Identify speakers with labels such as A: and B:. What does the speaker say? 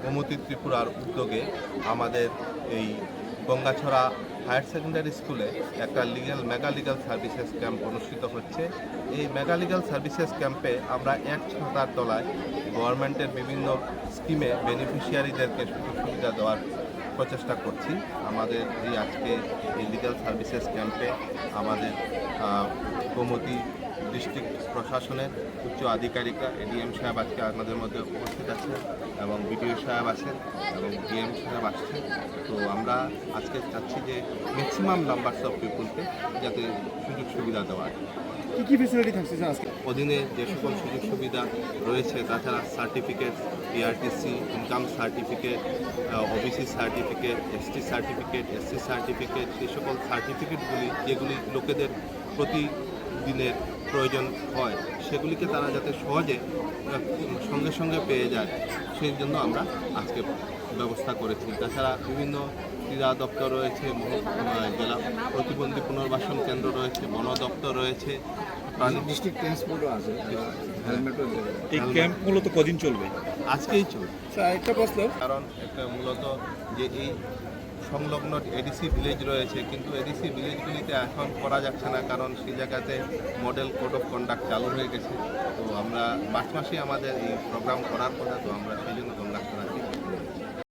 A: গোমতী ত্রিপুরার উদ্যোগে আমাদের এই গঙ্গাছড়া হায়ার সেকেন্ডারি স্কুলে একটা মেগা লিগাল সার্ভিসেস ক্যাম্প অনুষ্ঠিত হচ্ছে। এই মেগা লিগাল সার্ভিসেস ক্যাম্পে আমরা এক ছাতার তলায় গভর্নমেন্টের বিভিন্ন স্কিমে বেনিফিশিয়ারিদেরকে সুযোগ সুবিধা দেওয়ার প্রচেষ্টা করছি। আমাদের এই আজকে এই লিগাল সার্ভিসেস ক্যাম্পে আমাদের গোমতী ডিস্ট্রিক্ট প্রশাসনের উচ্চ আধিকারিকরা এডিএম সাহেব আজকে আমাদের মধ্যে উপস্থিত আছেন এবং বিডিও সাহেব আছেন এবং ডিএম সাহেব আসছেন। তো আমরা আজকে চাচ্ছি যে ম্যাক্সিমাম নাম্বারস অফ পিপুলকে যাতে সুযোগ সুবিধা দেওয়া হয়।
B: কী কী ফেসিলিটি থাকছে আজকে
A: অধীনে যে সকল সুযোগ সুবিধা রয়েছে, তাছাড়া certificate, PRTC, income certificate, OBC certificate, ST certificate, SC certificate, সেই সকল সার্টিফিকেটগুলি যেগুলি লোকেদের প্রতিদিনের প্রয়োজন হয় সেগুলিকে তারা যাতে সহজে সঙ্গে সঙ্গে পেয়ে যায় সেই জন্য আমরা আজকে ব্যবস্থা করেছি। তাছাড়া বিভিন্ন ক্রীড়া দপ্তর রয়েছে, জেলা প্রতিবন্ধী পুনর্বাসন কেন্দ্র রয়েছে, বন দপ্তর রয়েছে,
B: ডিস্ট্রিক্ট ট্রান্সপোর্টও আছে, হেলমেটও।
C: এই ক্যাম্প মূলত কদিন চলবে?
A: আজকেই চলবে।
B: একটা প্রশ্ন,
A: কারণ একটা মূলত যে এই সংলগ্ন এডিসি ভিলেজ রয়েছে, কিন্তু এডিসি ভিলেজগুলিতে এখন করা যাচ্ছে না, কারণ সেই জায়গাতে মডেল কোড অফ কন্ডাক্ট চালু হয়ে গেছে। তো আমরা মার্চ মাসে আমাদের এই প্রোগ্রাম করার কথা, তো আমরা সেই জন্য গঙ্গাছড়া